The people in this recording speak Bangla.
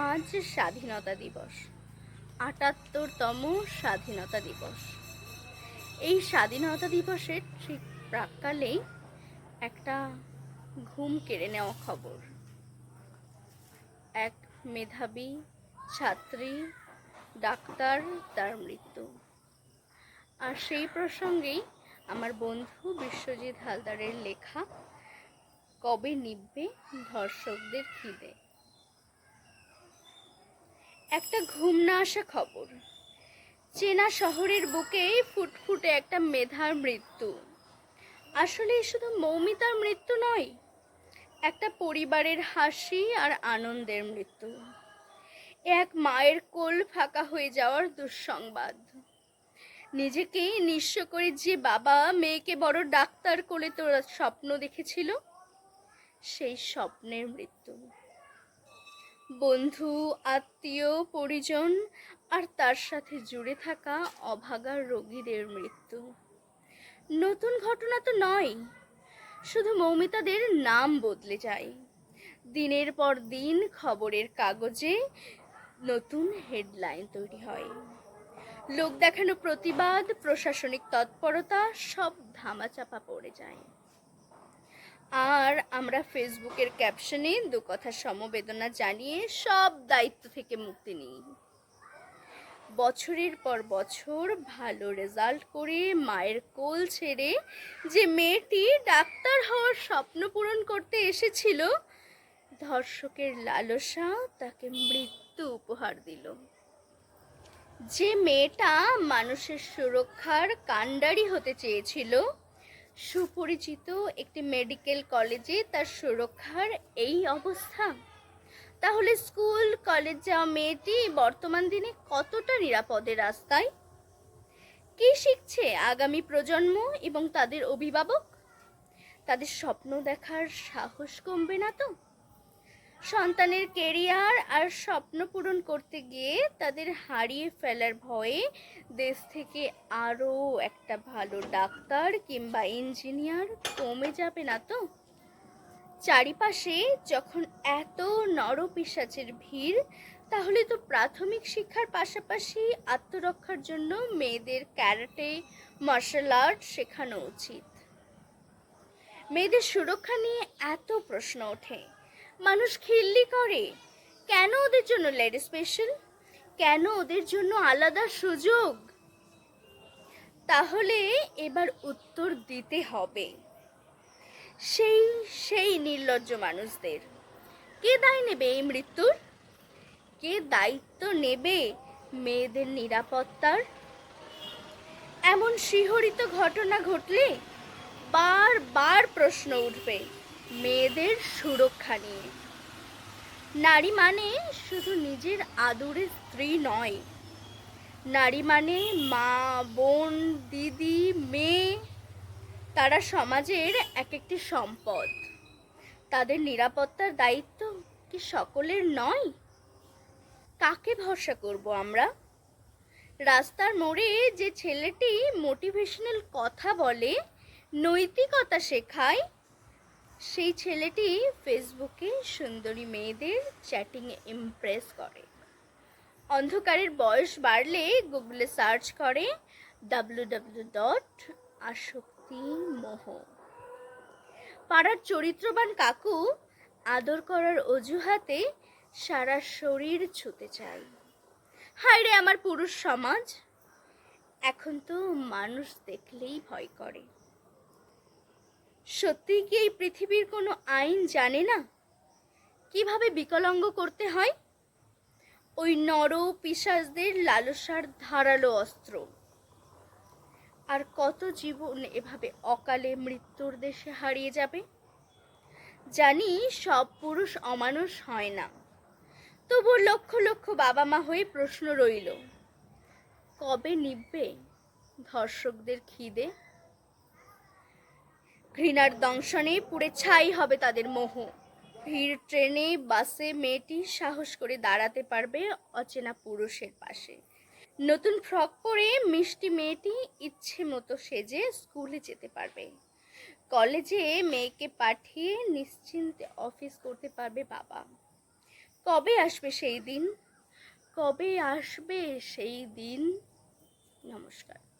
আজ স্বাধীনতা দিবস, ৭৮তম স্বাধীনতা দিবস। এই স্বাধীনতা দিবসের ঠিক প্রাক্কালেই একটা ঘুম কেড়ে নেওয়া খবর। এক মেধাবী ছাত্রী ডাক্তার, তার মৃত্যু। আর সেই প্রসঙ্গেই আমার বন্ধু বিশ্বজিৎ হালদারের লেখা কবে নিভবে ধর্ষকদের খিদে। একটা ঘুম না আসা খবর। চেনা শহরের বুকে ফুটফুটে একটা মেধার মৃত্যু। আসলে শুধু মৌমিতার মৃত্যু নয়, একটা পরিবারের হাসি আর আনন্দের মৃত্যু। এক মায়ের কোল ফাঁকা হয়ে যাওয়ার দুঃসংবাদ। নিজেকেই নিঃস্ব করে যে বাবা মেয়েকে বড় ডাক্তার কোলে তোলার স্বপ্ন দেখেছিল, সেই স্বপ্নের মৃত্যু। বন্ধু, আত্মীয়, পরিজন আর তার সাথে জুড়ে থাকা অভাগা রোগীদের মৃত্যু। নতুন ঘটনা তো নয়, শুধু মৌমিতাদের নাম বদলে যায়। দিনের পর দিন খবরের কাগজে নতুন হেডলাইন তৈরি হয়। লোক দেখানো প্রতিবাদ, প্রশাসনিক তৎপরতা সব ধামাচাপা পড়ে যায়। আর আমরা ফেসবুকের ক্যাপশনে দু কথা সমবেদনা জানিয়ে সব দায়িত্ব থেকে মুক্তি নিই। বছরের পর বছর ভালো রেজাল্ট করে মায়ের কোল ছেড়ে যে মেয়েটি ডাক্তার হওয়ার স্বপ্ন পূরণ করতে এসেছিল, ধর্ষকের লালসা তাকে মৃত্যু উপহার দিল। যে মেয়েটা মানুষের সুরক্ষার কাণ্ডারি হতে চেয়েছিল, সুপরিচিত একটি মেডিকেল কলেজে তার সুরক্ষার এই অবস্থা, তাহলে স্কুল কলেজ যাওয়া মেয়েটি বর্তমান দিনে কতটা নিরাপদে রাস্তায়? কি শিখছে আগামী প্রজন্ম এবং তাদের অভিভাবক? তাদের স্বপ্ন দেখার সাহস কমবে না তো? সন্তানের কেরিয়ার আর স্বপ্ন পূরণ করতে গিয়ে তাদের হারিয়ে ফেলার ভয়ে দেশ থেকে আরও একটা ভালো ডাক্তার কিংবা ইঞ্জিনিয়ার কমে যাবে না তো? চারিপাশে যখন এত নরপিশাচের ভিড়, তাহলে তো প্রাথমিক শিক্ষার পাশাপাশি আত্মরক্ষার জন্য মেয়েদের ক্যারাটে, মার্শাল আর্ট শেখানো উচিত। মেয়েদের সুরক্ষা নিয়ে এত প্রশ্ন ওঠে, মানুষ খিল্লি করে। কেন ওদের জন্য লেডি স্পেশাল? কেন ওদের জন্য আলাদা সুযোগ? তাহলে এবার উত্তর দিতে হবে সেই সেই নির্লজ্জ মানুষদের। কে দায় নেবে এই মৃত্যুর? কে দায়িত্ব নেবে মেয়েদের নিরাপত্তার? এমন শিহরিত ঘটনা ঘটলে বারবার প্রশ্ন উঠবে মেয়েদের সুরক্ষা নিয়ে। নারী মানে শুধু নিজের আদরের স্ত্রী নয়, নারী মানে মা, বোন, দিদি, মেয়ে। তারা সমাজের এক একটি সম্পদ। তাদের নিরাপত্তার দায়িত্ব কি সকলের নয়? কাকে ভরসা করব আমরা? রাস্তার মোড়ে যে ছেলেটি মোটিভেশনাল কথা বলে, নৈতিকতা শেখায়, সেই ছেলেটি ফেসবুকে সুন্দরী মেয়েদের চ্যাটিংয়ে ইমপ্রেস করে। অন্ধকারের বয়স বাড়লে গুগলে সার্চ করে www.আসক্তিমোহ। পাড়ার চরিত্রবান কাকু আদর করার অজুহাতে সারা শরীর ছুতে চায়। হায় রে আমার পুরুষ সমাজ, এখন তো মানুষ দেখলেই ভয় করে। সত্যি কি এই পৃথিবীর কোনো আইন জানে না কিভাবে বিকলাঙ্গ করতে হয়? ওই নর পিশাচদের লালসার ধারালো অস্ত্র। আর কত জীবন এভাবে অকালে মৃত্যুর দেশে হারিয়ে যাবে? জানি সব পুরুষ অমানুষ হয় না, তবু লক্ষ লক্ষ বাবা মা হয়ে প্রশ্ন রইল, কবে নিভবে ধর্ষকদের খিদে? ঘৃণার দংশনে পুড়ে ছাই হবে তাদের মোহ। ভিড় ট্রেনে, বাসে মেয়েটি সাহস করে দাঁড়াতে পারবে অচেনা পুরুষের পাশে। নতুন ফ্রক পরে মিষ্টি মেয়েটি ইচ্ছে মতো সেজে স্কুলে যেতে পারবে। কলেজে মেয়েকে পাঠিয়ে নিশ্চিন্তে অফিস করতে পারবে বাবা। কবে আসবে সেই দিন? কবে আসবে সেই দিন? নমস্কার।